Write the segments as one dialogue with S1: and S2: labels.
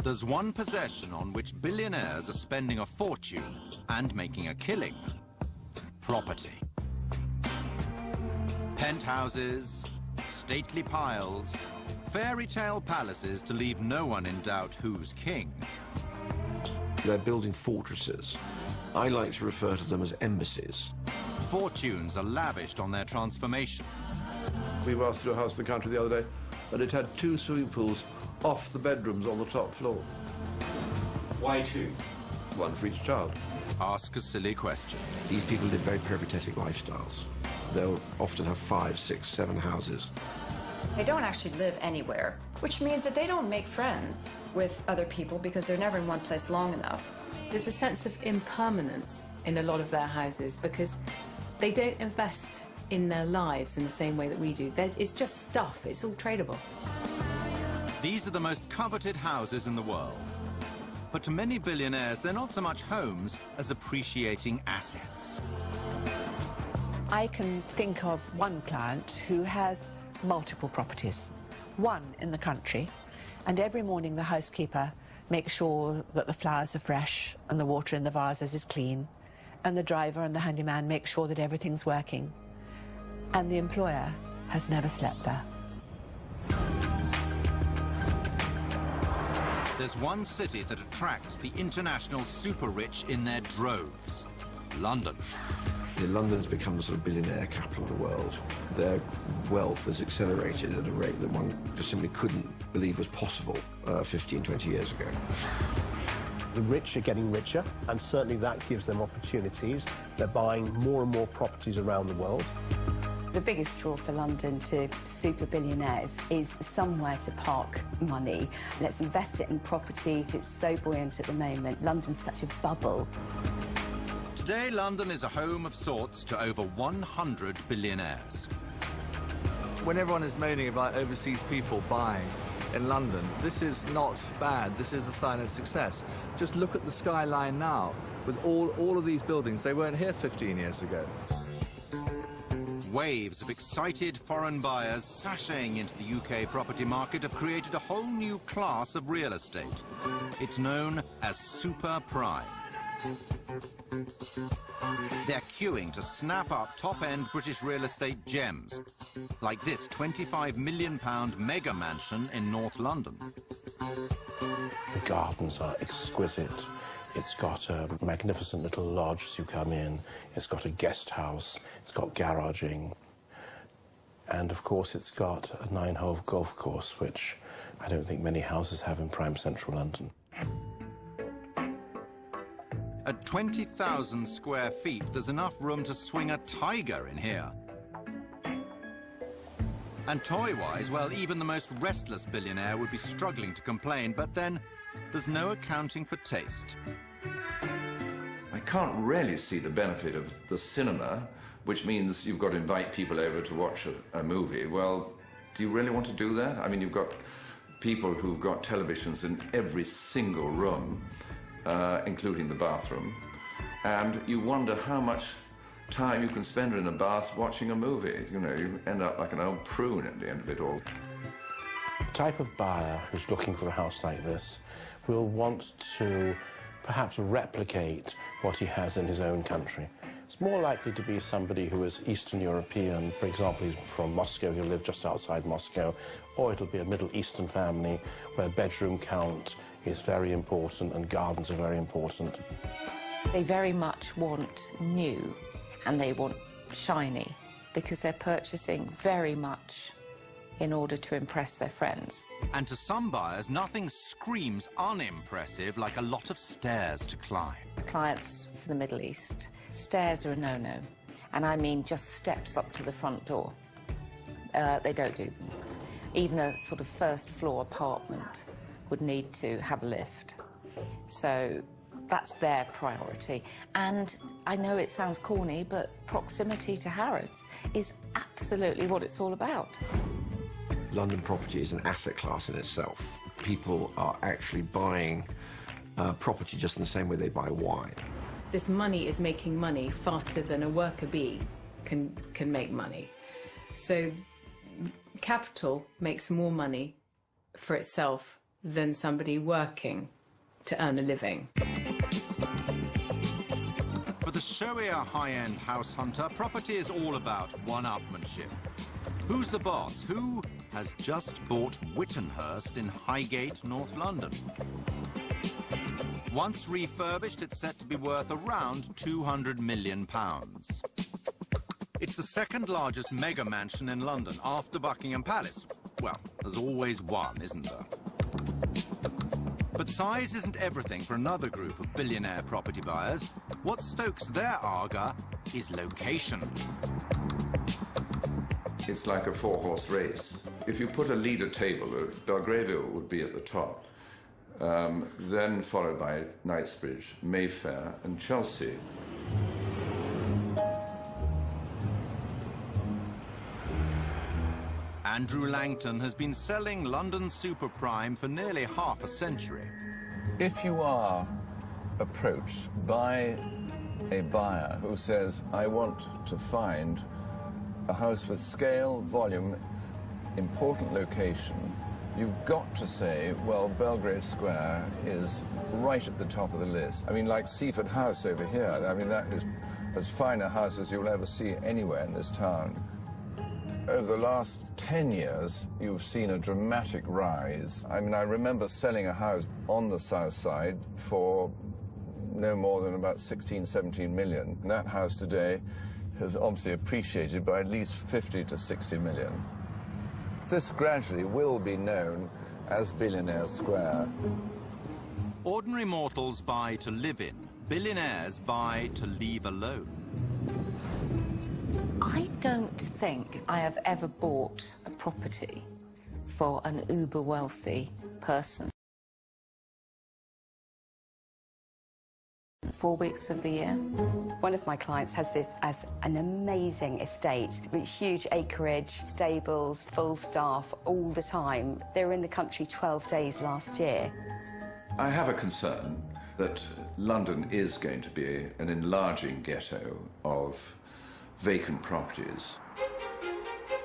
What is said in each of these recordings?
S1: There's one possession on which billionaires are spending a fortune and making a killing. Property. Penthouses, stately piles, fairy tale palaces to leave no one in doubt who's king.
S2: They're building fortresses. I like to refer to them as embassies.
S1: Fortunes are lavished on their transformation.
S3: We passed through a house in the country the other day, and it had 2 swimming pools off the bedrooms on the top floor.
S4: Why 2?
S3: 1 for each child.
S1: Ask a silly question.
S2: These people live very peripatetic lifestyles. They'll often have 5, 6, 7 houses.
S5: They don't actually live anywhere, which means that they don't make friends with other people because they're never in one place long enough.
S6: There's a sense of impermanence in a lot of their houses because they don't invest in their lives in the same way that we do. It's just stuff. It's all tradable.
S1: These are the most coveted houses in the world. But to many billionaires, they're not so much homes as appreciating assets.
S7: I can think of one client who has multiple properties, one in the country, and every morning the housekeeper makes sure that the flowers are fresh and the water in the vases is clean, and the driver and the handyman make sure that everything's working. And the employer has never slept there.
S1: There's one city that attracts the international super-rich in their droves. London.
S2: London's become the sort of billionaire capital of the world. Their wealth has accelerated at a rate that one just simply couldn't believe was possible 15, 20 years ago.
S8: The rich are getting richer, and certainly that gives them opportunities. They're buying more and more properties around the world.
S9: The biggest draw for London to super billionaires is somewhere to park money. Let's invest it in property. It's so buoyant at the moment. London's such a bubble.
S1: Today, London is a home of sorts to over 100 billionaires.
S10: When everyone is moaning about overseas people buying in London, this is not bad. This is a sign of success. Just look at the skyline now. With all of these buildings, they weren't here 15 years ago.
S1: Waves of excited foreign buyers sashaying into the UK property market have created a whole new class of real estate. It's known as super prime. They're queuing to snap up top-end British real estate gems, like this £25 million mega mansion in North London.
S8: The gardens are exquisite. It's got a magnificent little lodge as you come in. It's got a guest house. It's got garaging. And, of course, it's got a 9-hole golf course, which I don't think many houses have in prime central London.
S1: At 20,000 square feet, there's enough room to swing a tiger in here. And toy-wise, well, even the most restless billionaire would be struggling to complain, but then there's no accounting for taste.
S11: I can't really see the benefit of the cinema, which means you've got to invite people over to watch a movie. Well, do you really want to do that? I mean, you've got people who've got televisions in every single room, including the bathroom, and you wonder how much time you can spend in a bath watching a movie. You know, you end up like an old prune at the end of it all.
S8: The type of buyer who's looking for a house like this will want to perhaps replicate what he has in his own country. It's more likely to be somebody who is Eastern European, for example, he's from Moscow, he'll live just outside Moscow, or it'll be a Middle Eastern family where bedroom count is very important and gardens are very important.
S12: They very much want new and they want shiny because they're purchasing very much in order to impress their friends.
S1: And to some buyers, nothing screams unimpressive like a lot of stairs to climb.
S12: Clients for the Middle East, stairs are a no-no. And I mean just steps up to the front door. They don't do them. Even a sort of first-floor apartment would need to have a lift. So that's their priority. And I know it sounds corny, but proximity to Harrods is absolutely what it's all about.
S2: London property is an asset class in itself. People are actually buying property just in the same way they buy wine.
S6: This money is making money faster than a worker bee can make money. So capital makes more money for itself than somebody working to earn a living.
S1: For the showier high-end house hunter, property is all about one-upmanship. Who's the boss? Who has just bought Wittenhurst in Highgate, North London? Once refurbished, it's set to be worth around £200 million. It's the second largest mega mansion in London after Buckingham Palace. Well, there's always one, isn't there? But size isn't everything for another group of billionaire property buyers. What stokes their ardour is location.
S11: It's like a four-horse race. If you put a leader table, Belgravia would be at the top, then followed by Knightsbridge, Mayfair and Chelsea.
S1: Andrew Langton has been selling London super prime for nearly half a century.
S11: If you are approached by a buyer who says, I want to find a house with scale, volume, important location, you've got to say, well, Belgrave Square is right at the top of the list. I mean, like Seaford House over here, I mean, that is as fine a house as you'll ever see anywhere in this town. Over the last 10 years, you've seen a dramatic rise. I mean, I remember selling a house on the south side for no more than about 16, 17 million. And that house today has obviously appreciated by at least 50 to 60 million. This gradually will be known as Billionaire Square.
S1: Ordinary mortals buy to live in. Billionaires buy to leave alone.
S12: I don't think I have ever bought a property for an uber-wealthy person. 4 weeks of the year.
S9: One of my clients has this as an amazing estate with huge acreage, stables, full staff all the time. They were in the country 12 days last year.
S11: I have a concern that London is going to be an enlarging ghetto of vacant properties.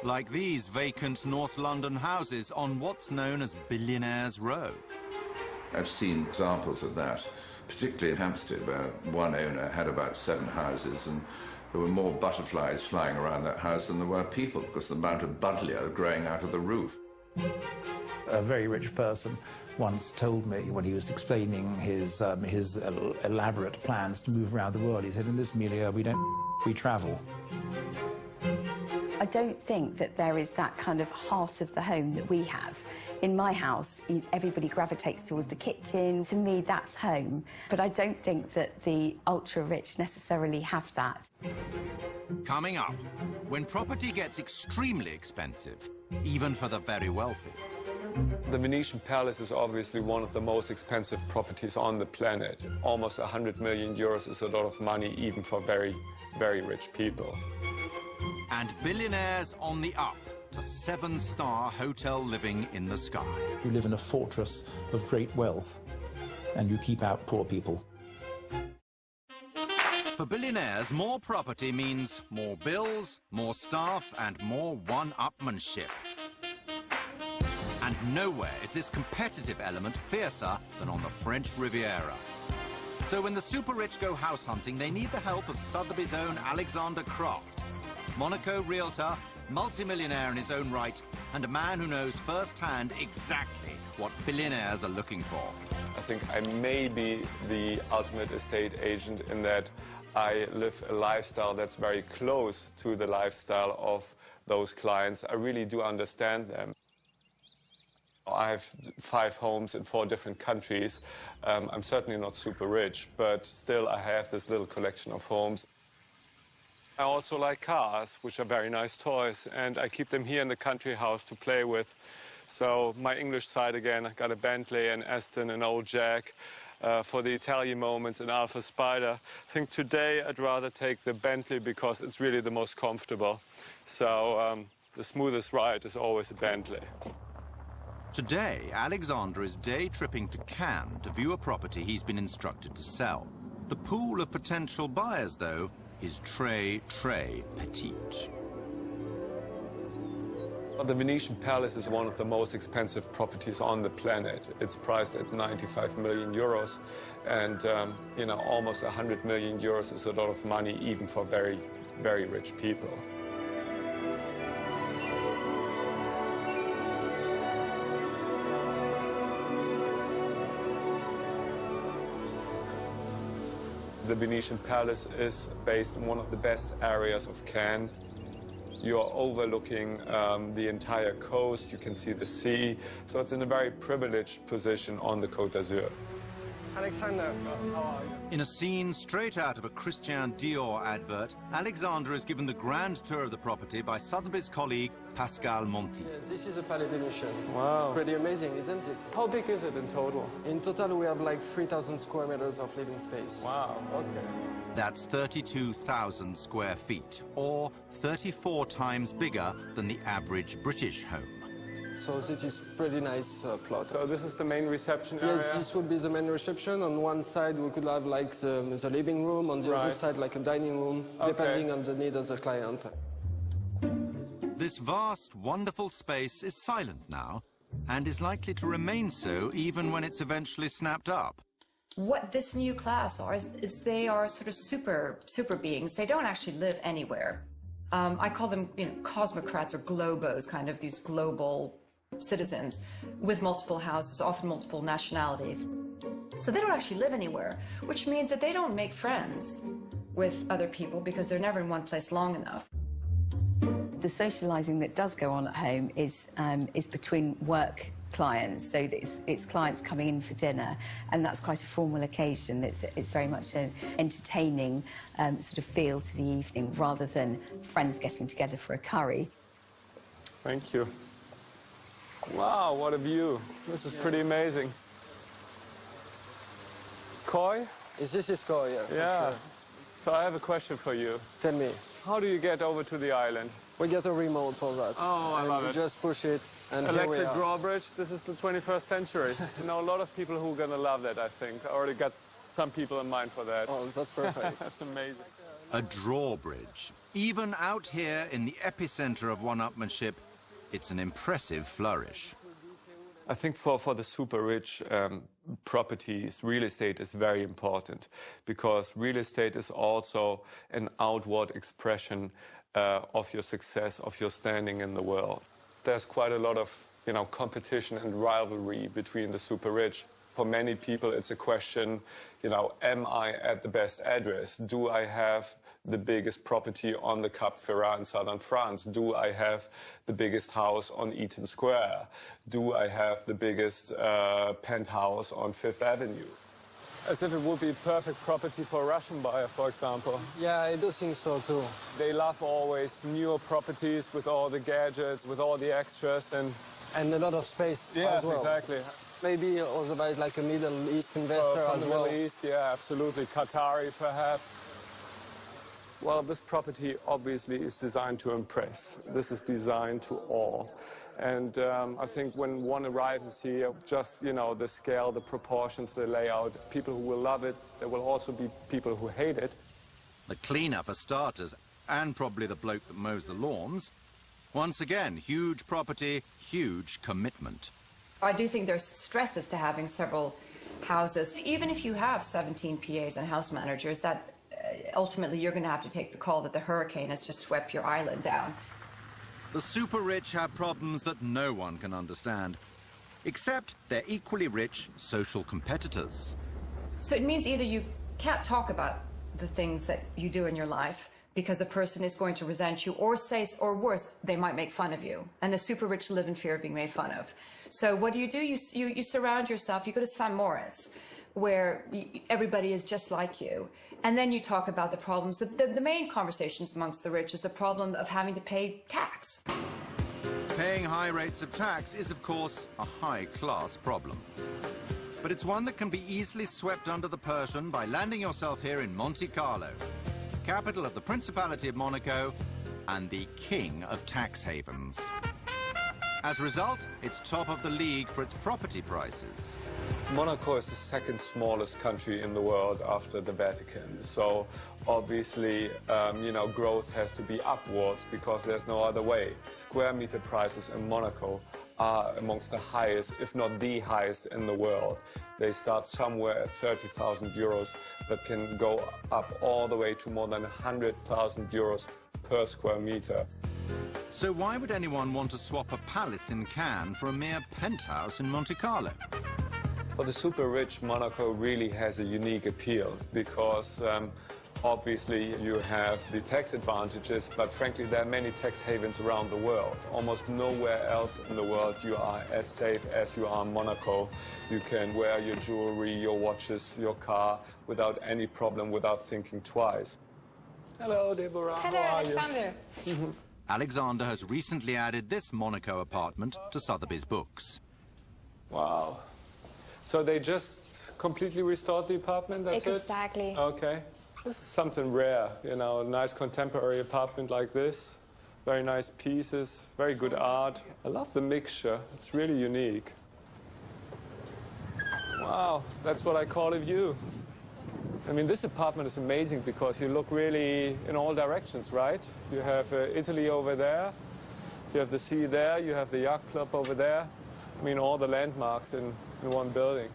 S1: Like these vacant North London houses on what's known as Billionaires Row.
S11: I've seen examples of that, particularly in Hampstead, where one owner had about 7 houses and there were more butterflies flying around that house than there were people because of the amount of buddleia growing out of the roof.
S13: A very rich person once told me when he was explaining his elaborate plans to move around the world, he said, in this milieu we travel.
S9: I don't think that there is that kind of heart of the home that we have. In my house, everybody gravitates towards the kitchen. To me, that's home. But I don't think that the ultra-rich necessarily have that.
S1: Coming up, when property gets extremely expensive, even for the very wealthy.
S14: The Venetian Palace is obviously one of the most expensive properties on the planet. Almost 100 million euros is a lot of money, even for very, very rich people.
S1: And billionaires on the up to 7-star hotel living in the sky.
S13: You live in a fortress of great wealth, and you keep out poor people.
S1: For billionaires, more property means more bills, more staff, and more one-upmanship. And nowhere is this competitive element fiercer than on the French Riviera. So when the super-rich go house hunting, they need the help of Sotheby's own Alexander Croft, Monaco realtor, multimillionaire in his own right, and a man who knows firsthand exactly what billionaires are looking for.
S14: I think I may be the ultimate estate agent in that I live a lifestyle that's very close to the lifestyle of those clients. I really do understand them. I have 5 homes in 4 different countries. I'm certainly not super rich, but still I have this little collection of homes. I also like cars, which are very nice toys, and I keep them here in the country house to play with. So my English side again, I got a Bentley, an Aston, an old Jag. For the Italian moments, an Alfa Spider. I think today I'd rather take the Bentley because it's really the most comfortable. So the smoothest ride is always a Bentley.
S1: Today, Alexander is day tripping to Cannes to view a property he's been instructed to sell. The pool of potential buyers, though, is très, très petite.
S14: The Venetian Palace is one of the most expensive properties on the planet. It's priced at 95 million euros, and you know, almost 100 million euros is a lot of money even for very, very rich people. The Venetian Palace is based in one of the best areas of Cannes. You're overlooking the entire coast, you can see the sea, so it's in a very privileged position on the Côte d'Azur.
S15: Alexander, how are you?
S1: In a scene straight out of a Christian Dior advert, Alexandra is given the grand tour of the property by Sotheby's colleague Pascal Monti.
S15: Yes, this is a Palais des Nations.
S14: Wow.
S15: Pretty amazing, isn't it?
S14: How big is it in total?
S15: In total, we have like 3,000 square meters of living space.
S14: Wow, okay.
S1: That's 32,000 square feet, or 34 times bigger than the average British home.
S15: So it is pretty nice plot.
S14: So this is the main reception area?
S15: Yes, this would be the main reception. On one side, we could have like the living room. On the other side, like a dining room, depending on the need of the client.
S1: This vast, wonderful space is silent now, and is likely to remain so even when it's eventually snapped up.
S5: What this new class are is they are sort of super beings. They don't actually live anywhere. I call them, you know, cosmocrats or globos, kind of these global citizens with multiple houses, often multiple nationalities. So they don't actually live anywhere, which means that they don't make friends with other people because they're never in one place long enough.
S9: The socialising that does go on at home is between work clients, so it's clients coming in for dinner, and that's quite a formal occasion. It's very much an entertaining sort of feel to the evening, rather than friends getting together for a curry.
S14: Thank you. Wow, what a view. This is pretty amazing. Koi?
S15: This is Koi, yeah.
S14: Yeah.
S15: Sure.
S14: So I have a question for you.
S15: Tell me.
S14: How do you get over to the island?
S15: We get a remote for that.
S14: Oh, I love it.
S15: Just push it, and here we
S14: Electric
S15: are.
S14: drawbridge, this is the 21st century. You know, a lot of people who are going to love that, I think. I already got some people in mind for that.
S15: Oh, that's perfect.
S14: That's amazing.
S1: A drawbridge. Even out here in the epicenter of one-upmanship, it's an impressive flourish.
S14: I think for the super rich properties, real estate is very important, because real estate is also an outward expression of your success, of your standing in the world. There's quite a lot of, you know, competition and rivalry between the super rich. For many people, it's a question, you know, am I at the best address? Do I have the biggest property on the Cap Ferrat in southern France? Do I have the biggest house on Eaton Square? Do I have the biggest penthouse on Fifth Avenue? As if it would be perfect property for a Russian buyer, for example.
S15: Yeah, I do think so too.
S14: They love always newer properties with all the gadgets, with all the extras, and
S15: a lot of space as well.
S14: Yes, exactly.
S15: Maybe also by like a Middle East investor
S14: from
S15: as
S14: the
S15: well.
S14: Middle East, yeah, absolutely. Qatari, perhaps. Well, this property obviously is designed to impress. This is designed to awe. And I think when one arrives here, just, you know, the scale, the proportions, the layout, people who will love it, there will also be people who hate it.
S1: The cleaner for starters, and probably the bloke that mows the lawns. Once again, huge property, huge commitment.
S5: I do think there's stresses to having several houses. Even if you have 17 PAs and house managers, that ultimately you're going to have to take the call that the hurricane has just swept your island down.
S1: The super rich have problems that no one can understand, except they're equally rich social competitors.
S5: So it means either you can't talk about the things that you do in your life because a person is going to resent you, or say, or worse, they might make fun of you. And the super rich live in fear of being made fun of. So what do? You surround yourself, you go to St. Moritz, where everybody is just like you. And then you talk about the problems. The main conversations amongst the rich is the problem of having to pay tax.
S1: Paying high rates of tax is, of course, a high-class problem. But it's one that can be easily swept under the Persian by landing yourself here in Monte Carlo, capital of the Principality of Monaco and the king of tax havens. As a result, it's top of the league for its property prices.
S14: Monaco is the second smallest country in the world after the Vatican. So obviously, you know, growth has to be upwards because there's no other way. Square meter prices in Monaco are amongst the highest, if not the highest in the world. They start somewhere at 30,000 euros, but can go up all the way to more than 100,000 euros per square meter.
S1: So why would anyone want to swap a palace in Cannes for a mere penthouse in Monte Carlo?
S14: For the super rich, Monaco really has a unique appeal because obviously you have the tax advantages, but frankly there are many tax havens around the world. Almost nowhere else in the world you are as safe as you are in Monaco. You can wear your jewelry, your watches, your car without any problem, without thinking twice. Hello, Deborah.
S16: Hello,
S14: How are
S16: Alexander.
S14: you?
S1: Alexander has recently added this Monaco apartment to Sotheby's books.
S14: Wow. So they just completely restored the apartment, that's it?
S16: Exactly.
S14: Okay. This is something rare, you know, a nice contemporary apartment like this. Very nice pieces, very good art. I love the mixture. It's really unique. Wow, that's what I call a view. I mean, this apartment is amazing because you look really in all directions, right? You have Italy over there, you have the sea there, you have the yacht club over there. I mean, all the landmarks in one building.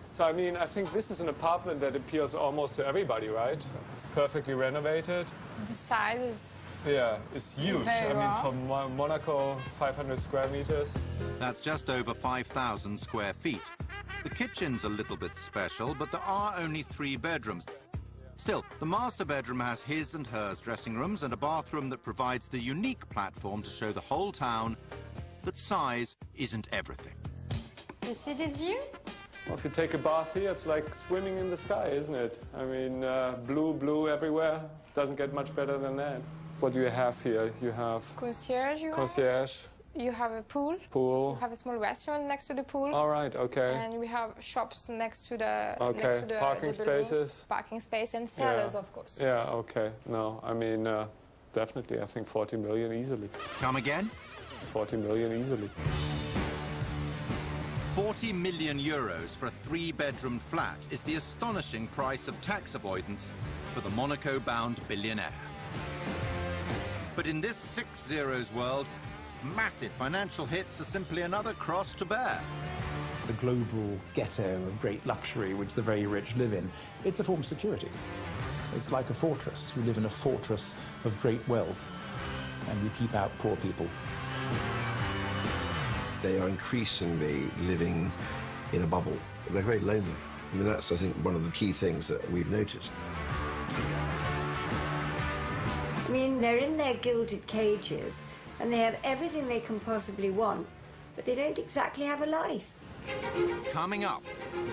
S14: So, I mean, I think this is an apartment that appeals almost to everybody, right? It's perfectly renovated.
S16: The size is...
S14: Yeah, it's huge.
S16: very
S14: I mean,
S16: raw.
S14: from Monaco, 500 square meters.
S1: That's just over 5,000 square feet. The kitchen's a little bit special, but there are only 3 bedrooms. Still, the master bedroom has his and hers dressing rooms and a bathroom that provides the unique platform to show the whole town that size isn't everything.
S16: You see this view?
S14: Well, if you take a bath here, it's like swimming in the sky, isn't it? I mean, blue everywhere. Doesn't get much better than that. What do you have here? You have...
S16: Concierge,
S14: Concierge.
S16: You have a pool.
S14: Pool.
S16: You have a small restaurant next to the pool.
S14: All right, okay.
S16: And we have shops next to the...
S14: Okay,
S16: next to the,
S14: parking
S16: the building.
S14: spaces.
S16: Parking space and cellars,
S14: Yeah.
S16: of course.
S14: Yeah, okay. No, I mean, definitely, I think 40 million easily.
S1: Come again?
S14: 40 million easily.
S1: 40 million euros for a 3-bedroom flat is the astonishing price of tax avoidance for the Monaco-bound billionaire. But in this 6 zeros world, massive financial hits are simply another cross to bear.
S13: The global ghetto of great luxury which the very rich live in, it's a form of security. It's like a fortress. You live in a fortress of great wealth, and you keep out poor people.
S2: They are increasingly living in a bubble. They're very lonely. I mean, that's, I think, one of the key things that we've noticed.
S17: I mean, they're in their gilded cages, and they have everything they can possibly want, but they don't exactly have a life.
S1: Coming up,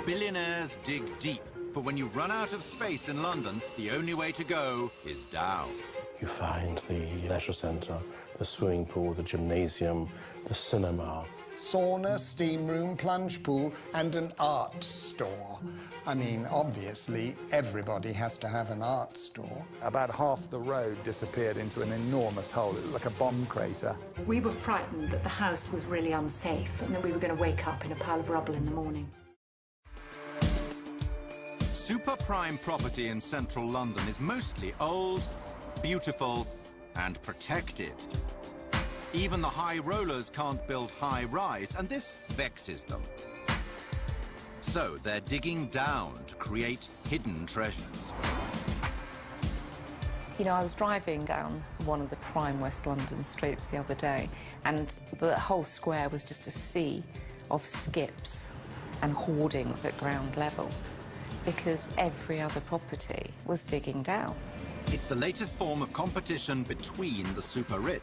S1: billionaires dig deep, for when you run out of space in London, the only way to go is down.
S8: You find the leisure centre, the swimming pool, the gymnasium, the cinema.
S18: Sauna, steam room, plunge pool, and an art store. I mean, obviously, everybody has to have an art store.
S13: About half the road disappeared into an enormous hole. It looked like a bomb crater.
S19: We were frightened that the house was really unsafe and that we were going to wake up in a pile of rubble in the morning.
S1: Super prime property in central London is mostly old, beautiful, and protected. Even the high rollers can't build high-rise, and this vexes them. So they're digging down to create hidden treasures.
S12: You know, I was driving down one of the prime West London streets the other day, and the whole square was just a sea of skips and hoardings at ground level, because every other property was digging down.
S1: It's the latest form of competition between the super rich.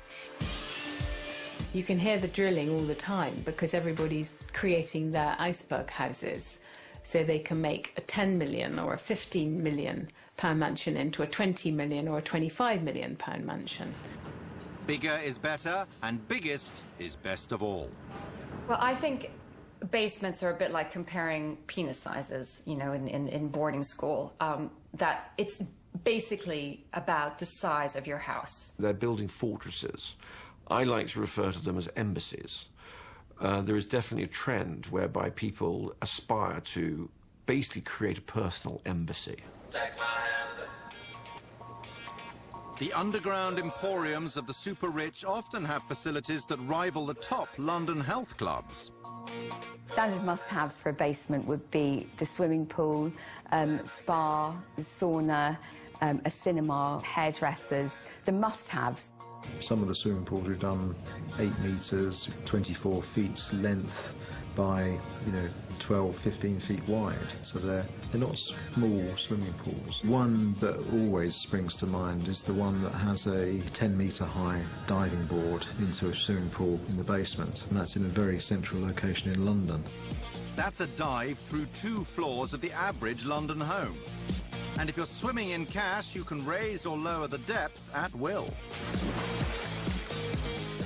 S6: You can hear the drilling all the time because everybody's creating their iceberg houses so they can make a 10 million or a 15 million pound mansion into a 20 million or a 25 million pound mansion.
S1: Bigger is better, and biggest is best of all.
S5: Well, I think basements are a bit like comparing penis sizes, you know, in boarding school. That it's basically about the size of your house.
S2: They're building fortresses I like to refer to them as embassies. There is definitely a trend whereby people aspire to basically create a personal embassy.
S1: The underground emporiums of the super-rich often have facilities that rival the top London health clubs.
S9: Standard must-haves for a basement would be the swimming pool, spa, sauna, a cinema, hairdressers, the must-haves.
S13: Some of the swimming pools we've done 8 metres, 24 feet length by, 12, 15 feet wide. So they're not small swimming pools. One that always springs to mind is the one that has a 10-metre high diving board into a swimming pool in the basement, and that's in a very central location in London.
S1: That's a dive through 2 floors of the average London home. And if you're swimming in cash, you can raise or lower the depth at will.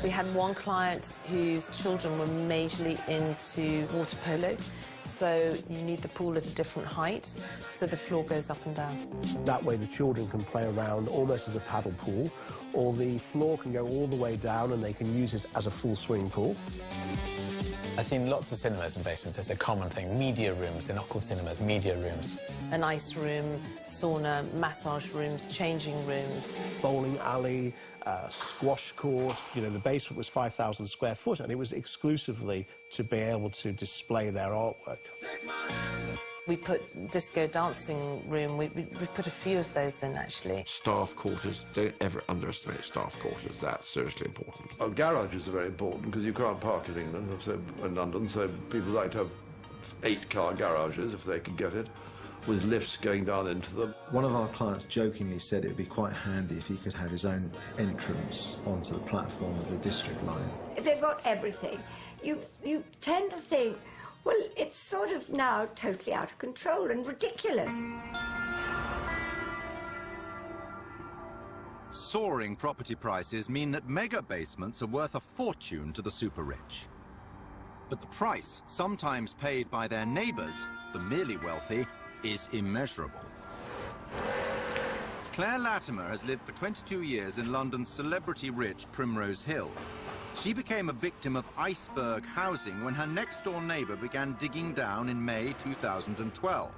S20: We had one client whose children were majorly into water polo, so you need the pool at a different height, so the floor goes up and down.
S8: That way the children can play around almost as a paddle pool, or the floor can go all the way down and they can use it as a full swimming pool.
S21: I've seen lots of cinemas in basements. It's a common thing. Media rooms, they're not called cinemas, media rooms.
S20: An ice room, sauna, massage rooms, changing rooms.
S8: Bowling alley, squash court. The basement was 5,000 square foot, and it was exclusively to be able to display their artwork.
S20: We put disco dancing room. We've put a few of those in, actually.
S2: Staff quarters, don't ever underestimate staff quarters. That's seriously important.
S3: Oh, garages are very important because you can't park in England, in London, so people like to have 8-car garages if they can get it, with lifts going down into them.
S13: One of our clients jokingly said it would be quite handy if he could have his own entrance onto the platform of the district line.
S17: They've got everything. You tend to think, well, it's sort of now totally out of control and ridiculous.
S1: Soaring property prices mean that mega basements are worth a fortune to the super-rich. But the price, sometimes paid by their neighbours, the merely wealthy, is immeasurable. Claire Latimer has lived for 22 years in London's celebrity-rich Primrose Hill. She became a victim of iceberg housing when her next-door neighbour began digging down in May 2012.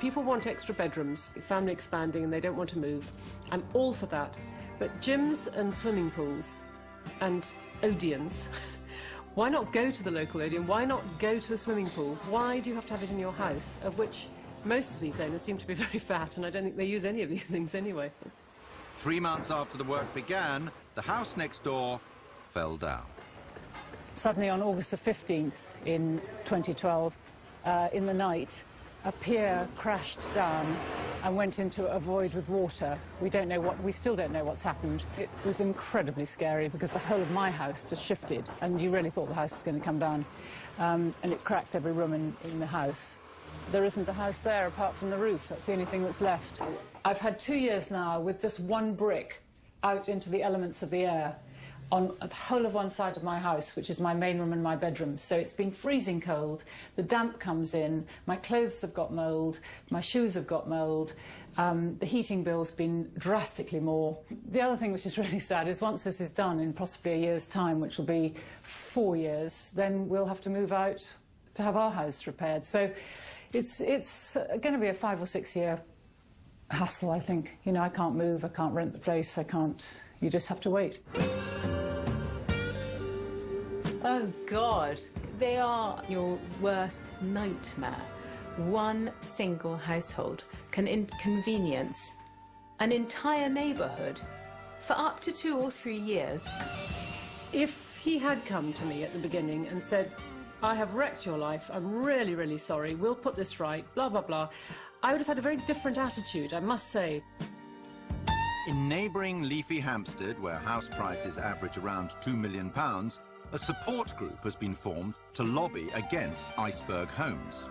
S22: People want extra bedrooms, family expanding, and they don't want to move. I'm all for that. But gyms and swimming pools and Odeons, why not go to the local Odeon? Why not go to a swimming pool? Why do you have to have it in your house, of which most of these owners seem to be very fat, and I don't think they use any of these things anyway.
S1: 3 months after the work began, the house next door fell down.
S23: Suddenly on August the 15th in 2012, in the night, a pier crashed down and went into a void with water. We still don't know what's happened. It was incredibly scary because the whole of my house just shifted and you really thought the house was going to come down. And it cracked every room in the house. There isn't a house there apart from the roof. That's the only thing that's left. I've had 2 years now with just one brick out into the elements of the air on the whole of one side of my house, which is my main room and my bedroom. So it's been freezing cold, the damp comes in, my clothes have got mould, my shoes have got mould, the heating bill's been drastically more. The other thing which is really sad is once this is done in possibly a year's time, which will be 4 years, then we'll have to move out to have our house repaired. So it's going to be a 5 or 6 year hassle, I think. I can't move, I can't rent the place, you just have to wait.
S6: Oh, God. They are your worst nightmare. One single household can inconvenience an entire neighbourhood for up to 2 or 3 years.
S22: If he had come to me at the beginning and said, I have wrecked your life, I'm really, really sorry, we'll put this right, blah, blah, blah, I would have had a very different attitude, I must say.
S1: In neighbouring leafy Hampstead, where house prices average around £2 million, a support group has been formed to lobby against iceberg homes.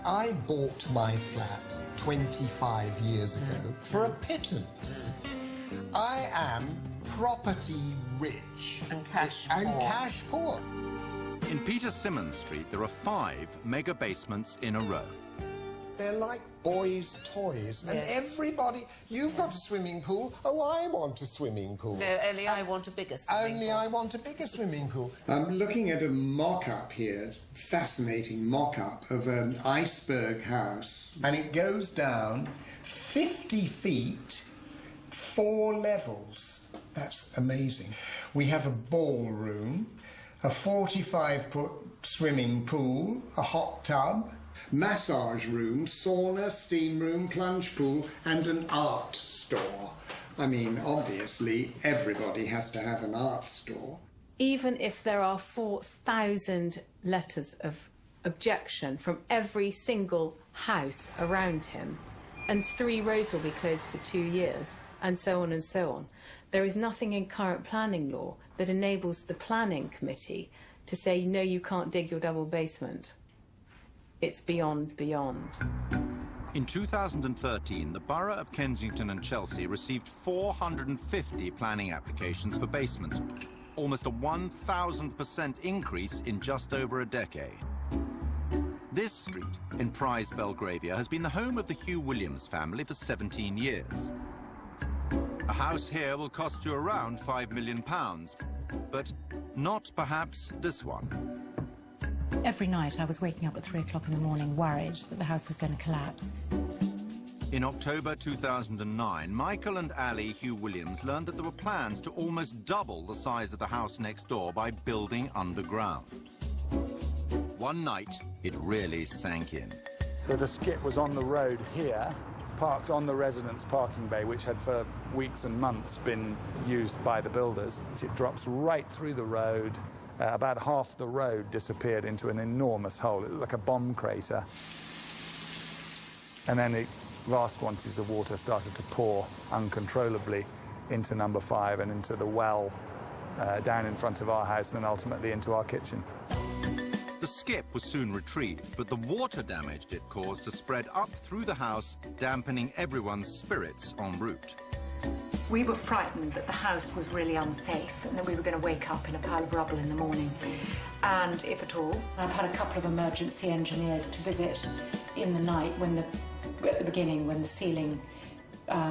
S18: I bought my flat 25 years ago for a pittance. I am property rich.
S12: And cash
S18: poor.
S1: In Peter Symonds Street, there are 5 mega basements in a row.
S18: They're like boys' toys. And
S20: Yes.
S18: everybody... You've got a swimming pool. Oh, I want a swimming pool.
S20: No, only I want a bigger swimming
S18: Only
S20: pool.
S18: I want a bigger swimming pool.
S4: I'm looking at a mock-up here, fascinating mock-up of an iceberg house. And it goes down 50 feet, 4 levels. That's amazing. We have a ballroom, a 45-foot swimming pool, a hot tub, massage room, sauna, steam room, plunge pool, and an art store. I mean, obviously, everybody has to have an art store.
S6: Even if there are 4,000 letters of objection from every single house around him, and 3 roads will be closed for 2 years, and so on and so on, there is nothing in current planning law that enables the planning committee to say, no, you can't dig your double basement. It's beyond.
S1: In 2013, the Borough of Kensington and Chelsea received 450 planning applications for basements, almost a 1,000% increase in just over a decade. This street in Prize, Belgravia, has been the home of the Hugh Williams family for 17 years. A house here will cost you around £5 million, but not perhaps this one.
S19: Every night I was waking up at 3 o'clock in the morning worried that the house was going to collapse.
S1: In October 2009, Michael and Ali Hugh Williams learned that there were plans to almost double the size of the house next door by building underground. One night, it really sank in.
S13: So the skip was on the road here, parked on the residence parking bay, which had for weeks and months been used by the builders. It drops right through the road. About half the road disappeared into an enormous hole. It looked like a bomb crater. And then vast quantities of water started to pour uncontrollably into number 5 and into the well down in front of our house and then ultimately into our kitchen.
S1: The skip was soon retrieved, but the water damage it caused to spread up through the house, dampening everyone's spirits en route.
S19: We were frightened that the house was really unsafe and that we were going to wake up in a pile of rubble in the morning. And if at all, I've had a couple of emergency engineers to visit in the night at the beginning when the ceiling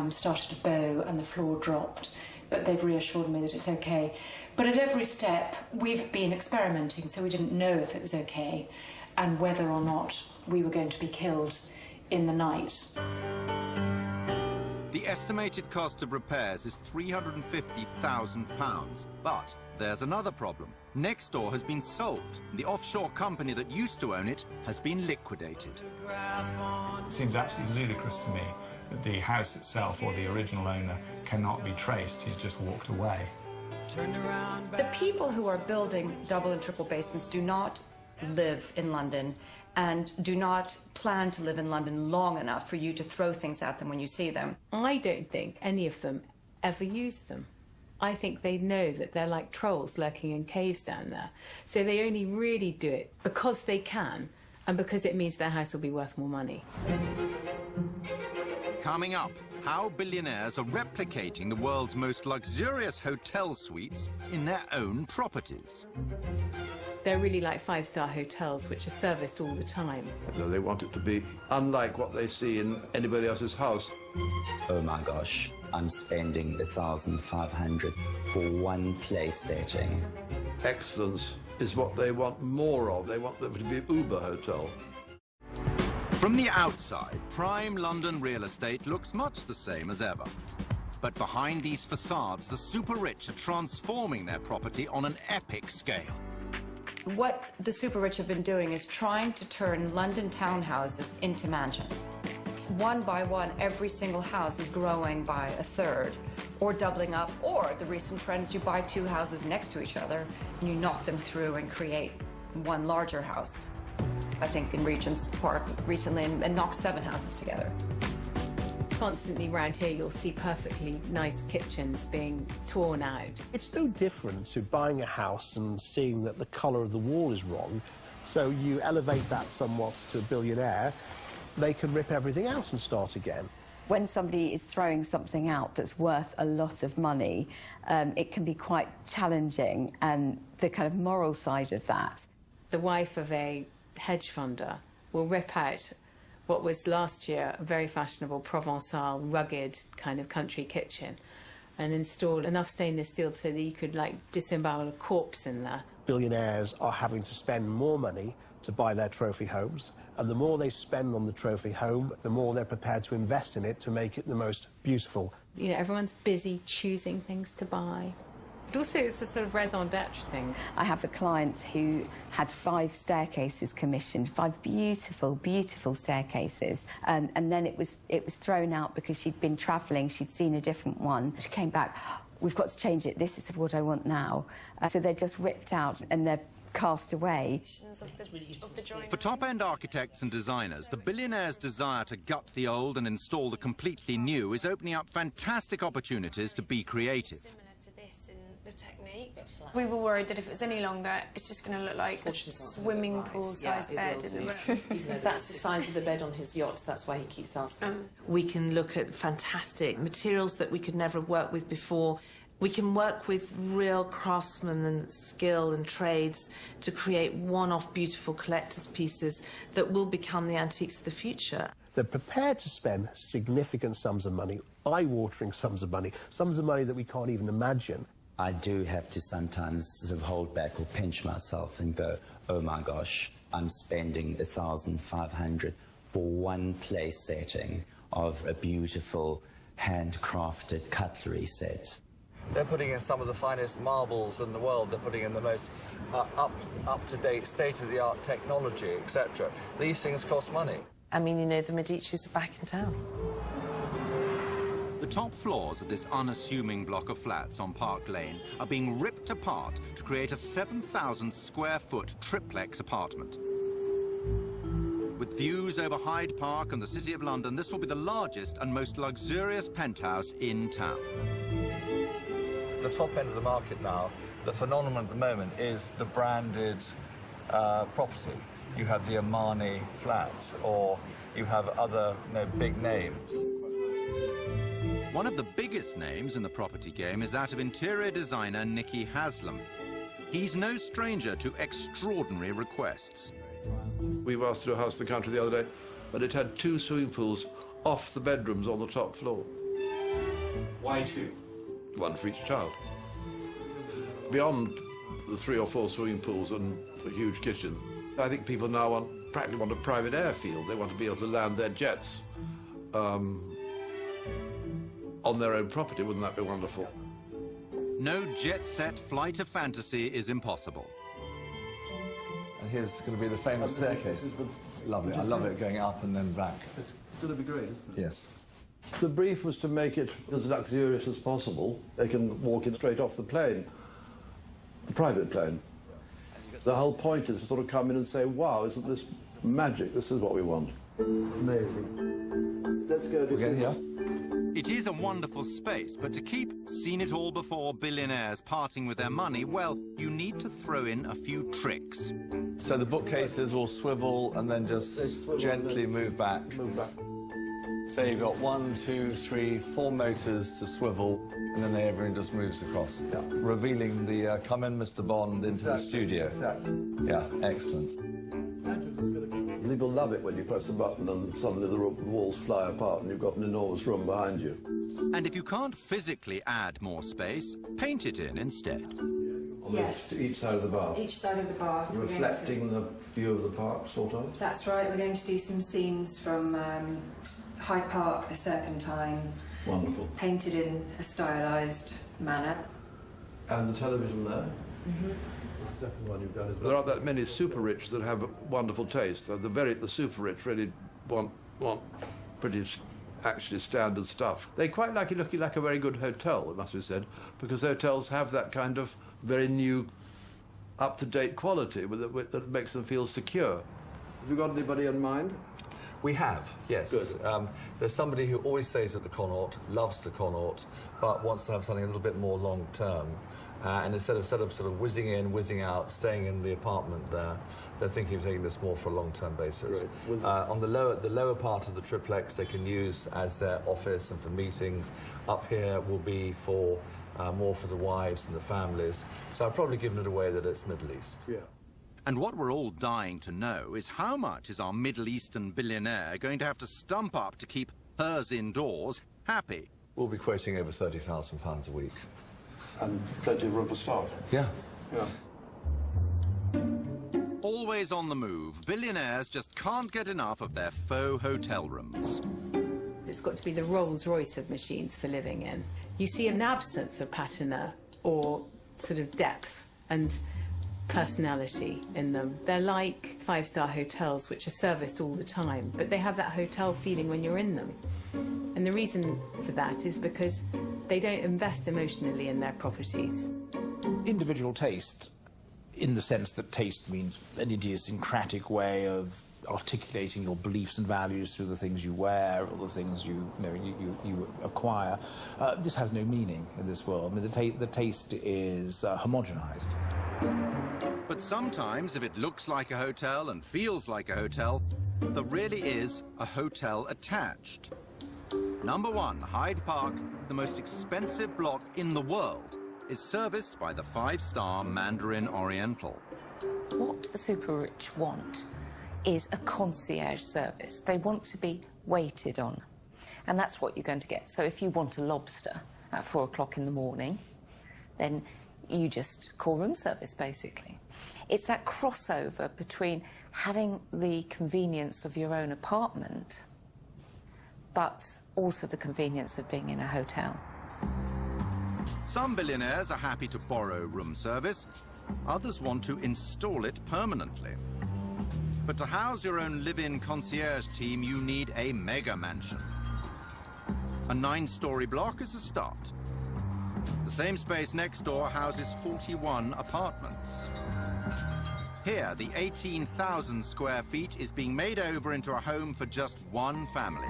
S19: started to bow and the floor dropped. But they've reassured me that it's okay. But at every step, we've been experimenting, so we didn't know if it was okay and whether or not we were going to be killed in the night.
S1: The estimated cost of repairs is £350,000. But there's another problem. Next door has been sold. The offshore company that used to own it has been liquidated.
S13: It seems absolutely ludicrous to me that the house itself or the original owner cannot be traced. He's just walked away.
S5: The people who are building double and triple basements do not live in London and do not plan to live in London long enough for you to throw things at them when you see them.
S6: I don't think any of them ever use them. I think they know that they're like trolls lurking in caves down there. So they only really do it because they can and because it means their house will be worth more money.
S1: Coming up, how billionaires are replicating the world's most luxurious hotel suites in their own properties.
S6: They're really like 5-star hotels, which are serviced all the time.
S3: They want it to be unlike what they see in anybody else's house.
S7: Oh my gosh, I'm spending the 1,500 for one place setting.
S3: Excellence is what they want more of. They want them to be an Uber hotel.
S1: From the outside, prime London real estate looks much the same as ever. But behind these facades, the super-rich are transforming their property on an epic scale.
S5: What the super-rich have been doing is trying to turn London townhouses into mansions. One by one, every single house is growing by a third, or doubling up, or the recent trend is you buy 2 houses next to each other, and you knock them through and create one larger house. I think in Regent's Park recently, and knocked 7 houses together.
S6: Constantly round here, you'll see perfectly nice kitchens being torn out.
S10: It's no different to buying a house and seeing that the colour of the wall is wrong. So you elevate that somewhat to a billionaire, they can rip everything out and start again.
S9: When somebody is throwing something out that's worth a lot of money, it can be quite challenging, and the kind of moral side of that.
S6: The wife of a hedge funder will rip out what was last year a very fashionable Provençal, rugged kind of country kitchen, and installed enough stainless steel so that you could, like, disembowel a corpse in there.
S10: Billionaires are having to spend more money to buy their trophy homes, and the more they spend on the trophy home, the more they're prepared to invest in it to make it the most beautiful.
S6: You know, everyone's busy choosing things to buy. But also, it's a sort of raison d'etre thing.
S9: I have a client who had 5 staircases commissioned, 5 beautiful, beautiful staircases, and then it was thrown out because she'd been travelling, she'd seen a different one. She came back, we've got to change it, this is what I want now. So they're just ripped out and they're cast away.
S1: For top-end architects and designers, the Billionaire's desire to gut the old and install the completely new is opening up fantastic opportunities to be creative.
S11: We were worried that if it was any longer, it's just going to look like a swimming pool-sized bed in the room.
S20: That's the size of the bed on his yacht, so that's why he keeps asking. We can look at fantastic materials that we could never have worked with before. We can work with real craftsmen and skill and trades to create one-off beautiful collector's pieces that will become the antiques of the future.
S10: They're prepared to spend significant sums of money, eye-watering sums of money that we can't even imagine.
S7: I do have to sometimes sort of hold back or pinch myself and go, oh my gosh, I'm spending 1,500 for one place setting of a beautiful handcrafted cutlery set.
S15: They're putting in some of the finest marbles in the world. They're putting in the most up-to-date, state-of-the-art technology, etc. These things cost money.
S20: I mean, you know, the Medicis are back in town.
S1: The top floors of this unassuming block of flats on Park Lane are being ripped apart to create a 7,000-square-foot triplex apartment. With views over Hyde Park and the City of London, this will be the largest and most luxurious penthouse in town.
S15: The top end of the market now, the phenomenon at the moment is the branded property. You have the Armani flats, or you have other big names.
S1: One of the biggest names in the property game is that of interior designer Nicky Haslam. He's no stranger to extraordinary requests.
S3: We were asked to do a house in the country the other day, and it had 2 swimming pools off the bedrooms on the top floor.
S13: Why 2?
S3: 1 for each child. Beyond the 3 or 4 swimming pools and a huge kitchen, I think people now practically want a private airfield. They want to be able to land their jets on their own property. Wouldn't that be wonderful?
S1: No jet-set flight of fantasy is impossible.
S15: And here's going to be the famous staircase. Lovely. I love it going up and then back.
S3: It's going to be great, isn't it?
S15: Yes.
S3: The brief was to make it as luxurious as possible. They can walk in straight off the plane, the private plane. The whole point is to sort of come in and say, wow, isn't this magic? This is what we want. Amazing. Let's go to see.
S1: It is a wonderful space, but to keep seen it all before billionaires parting with their money, well, you need to throw in a few tricks.
S15: So the bookcases will swivel and then just gently move back. So you've got 1, 2, 3, 4 motors to swivel, and then everything just moves across, revealing the come in, Mr. Bond, into the studio. Yeah, excellent.
S3: People love it when you press a button and suddenly the walls fly apart and you've got an enormous room behind you.
S1: And if you can't physically add more space, paint it in instead.
S5: Yes.
S3: Each side of the bath.
S5: Each side of the bath.
S3: Reflecting the view of the park, sort of.
S5: That's right. We're going to do some scenes from Hyde Park, the Serpentine.
S3: Wonderful.
S5: Painted in a stylised manner.
S3: And the television there?
S5: Mm-hmm.
S3: The second one you've done is... There aren't that many super rich that have a wonderful taste. The super rich really want pretty actually standard stuff. They quite like it looking like a very good hotel, it must be said, because hotels have that kind of very new, up-to-date quality that makes them feel secure. Have you got anybody in mind?
S15: We have, yes.
S3: Good.
S15: There's somebody who always stays at the Connaught, loves the Connaught, but wants to have something a little bit more long-term. And instead of sort of whizzing in, whizzing out, staying in the apartment there, they're thinking of taking this more for a long-term basis. On the lower part of the triplex they can use as their office and for meetings. Up here will be for more for the wives and the families. So I've probably given it away that it's Middle East.
S3: Yeah.
S1: And what we're all dying to know is how much is our Middle Eastern billionaire going to have to stump up to keep hers indoors happy?
S15: We'll be quoting over £30,000 a week.
S8: And plenty of room for staff.
S15: Yeah.
S8: Yeah.
S1: Always on the move, billionaires just can't get enough of their faux hotel rooms.
S6: It's got to be the Rolls-Royce of machines for living in. You see an absence of patina or sort of depth and personality in them. They're like five-star hotels, which are serviced all the time, but they have that hotel feeling when you're in them. And the reason for that is because they don't invest emotionally in their properties.
S13: Individual taste, in the sense that taste means an idiosyncratic way of articulating your beliefs and values through the things you wear or the things you acquire. This has no meaning in this world. I mean, the taste is homogenized.
S1: But sometimes, if it looks like a hotel and feels like a hotel, there really is a hotel attached. Number 1, Hyde Park, the most expensive block in the world, is serviced by the 5-star Mandarin Oriental.
S12: What the super rich want is a concierge service. They want to be waited on, and that's what you're going to get. So if you want a lobster at 4 o'clock in the morning, then you just call room service, basically. It's that crossover between having the convenience of your own apartment, but also the convenience of being in a hotel.
S1: Some billionaires are happy to borrow room service. Others want to install it permanently. But to house your own live-in concierge team, you need a mega mansion. A 9-story block is a start. The same space next door houses 41 apartments. Here, the 18,000 square feet is being made over into a home for just one family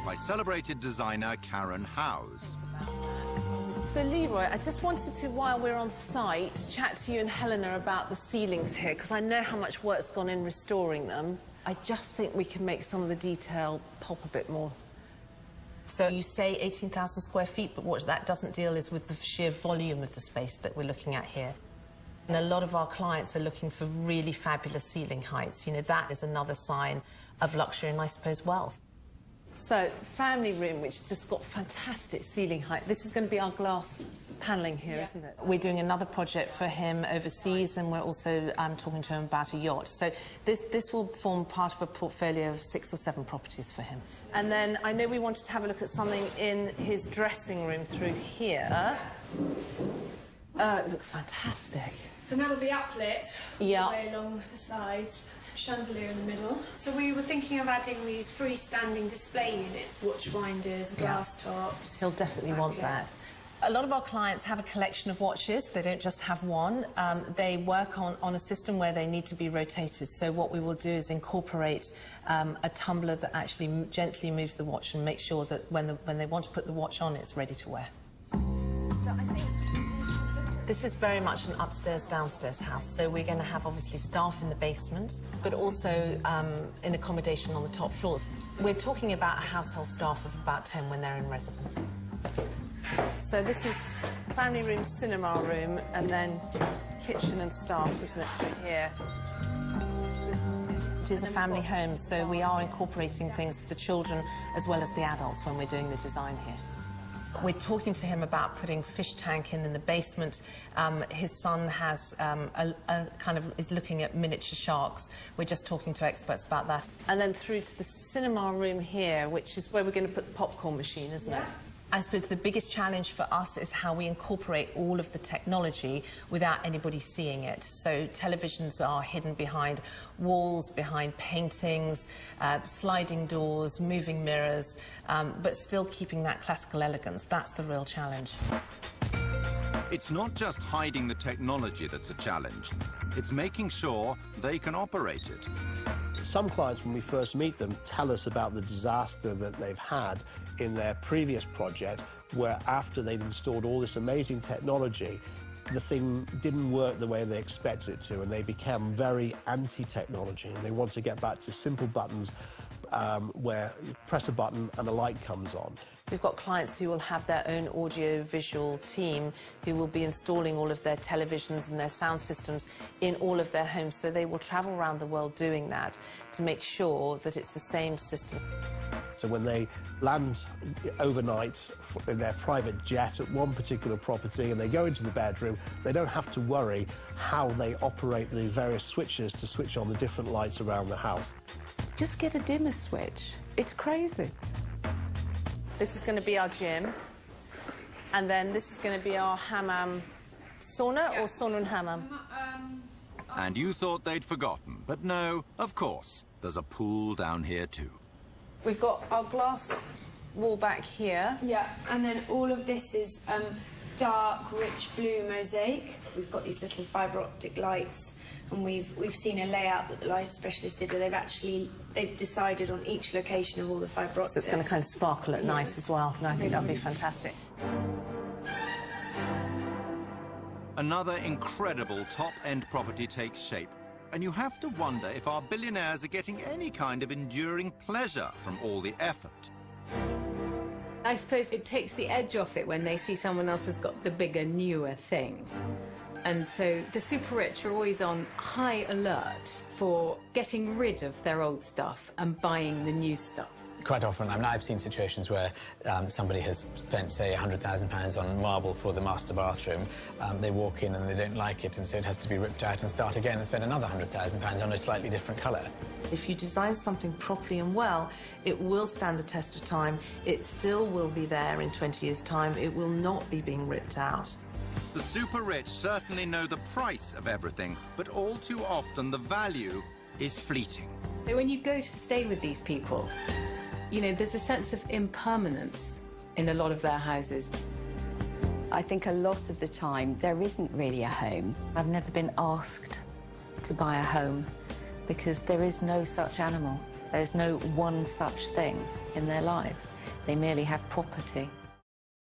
S1: by celebrated designer Karen Howes.
S20: So, Leroy, I just wanted to, while we're on site, chat to you and Helena about the ceilings here, because I know how much work's gone in restoring them. I just think we can make some of the detail pop a bit more.
S14: So you say 18,000 square feet, but what that doesn't deal is with the sheer volume of the space that we're looking at here. And a lot of our clients are looking for really fabulous ceiling heights. You know, that is another sign of luxury and, I suppose, wealth.
S20: So, family room, which has just got fantastic ceiling height. This is going to be our glass panelling here, isn't it?
S14: We're doing another project for him overseas, and we're also talking to him about a yacht. So this will form part of a portfolio of 6 or 7 properties for him.
S20: And then I know we wanted to have a look at something in his dressing room through here. It looks fantastic.
S11: And that'll be uplit all the way along the sides. Chandelier in the middle. So we were thinking of adding these freestanding display units, watch winders, glass tops.
S14: He'll definitely want that. A lot of our clients have a collection of watches. They don't just have one. They work on a system where they need to be rotated. So what we will do is incorporate a tumbler that actually gently moves the watch and make sure that when they want to put the watch on, it's ready to wear.
S20: So I think
S14: this is very much an upstairs-downstairs house, so we're going to have, obviously, staff in the basement, but also in accommodation on the top floors. We're talking about a household staff of about 10 when they're in residence.
S20: So this is family room, cinema room, and then kitchen and staff, isn't it, through here?
S14: It is a family home, so we are incorporating things for the children as well as the adults when we're doing the design here. We're talking to him about putting fish tank in the basement. His son has is looking at miniature sharks. We're just talking to experts about that.
S20: And then through to the cinema room here, which is where we're going to put the popcorn machine, isn't it?
S14: I suppose the biggest challenge for us is how we incorporate all of the technology without anybody seeing it. So televisions are hidden behind walls, behind paintings, sliding doors, moving mirrors, but still keeping that classical elegance. That's the real challenge.
S1: It's not just hiding the technology that's a challenge. It's making sure they can operate it.
S10: Some clients, when we first meet them, tell us about the disaster that they've had in their previous project, where after they'd installed all this amazing technology, the thing didn't work the way they expected it to, and they became very anti-technology, and they want to get back to simple buttons where you press a button and a light comes on.
S14: We've got clients who will have their own audio-visual team who will be installing all of their televisions and their sound systems in all of their homes, so they will travel around the world doing that to make sure that it's the same system.
S10: So when they land overnight in their private jet at one particular property and they go into the bedroom, they don't have to worry how they operate the various switches to switch on the different lights around the house.
S12: Just get a dimmer switch. It's crazy.
S14: This is going to be our gym, and then this is going to be our hammam sauna, or sauna and hammam.
S1: And you thought they'd forgotten, but no, of course, there's a pool down here too.
S14: We've got our glass wall back here.
S11: Yeah, and then all of this is dark, rich blue mosaic. We've got these little fibre optic lights, and we've seen a layout that the light specialist did where they've decided on each location of all the fibre optics.
S14: So it's going to kind of sparkle at night as well, and I think that'd be fantastic.
S1: Another incredible top-end property takes shape, and you have to wonder if our billionaires are getting any kind of enduring pleasure from all the effort.
S6: I suppose it takes the edge off it when they see someone else has got the bigger, newer thing. And so the super rich are always on high alert for getting rid of their old stuff and buying the new stuff.
S2: Quite often, I've seen situations where somebody has spent, say, £100,000 on marble for the master bathroom. They walk in and they don't like it, and so it has to be ripped out and start again and spend another £100,000 on a slightly different colour.
S14: If you design something properly and well, it will stand the test of time. It still will be there in 20 years' time. It will not be being ripped out.
S1: The super rich certainly know the price of everything, but all too often the value is fleeting.
S6: So when you go to stay with these people, you know, there's a sense of impermanence in a lot of their houses.
S9: I think a lot of the time there isn't really a home.
S12: I've never been asked to buy a home because there is no such animal. There is no one such thing in their lives. They merely have property.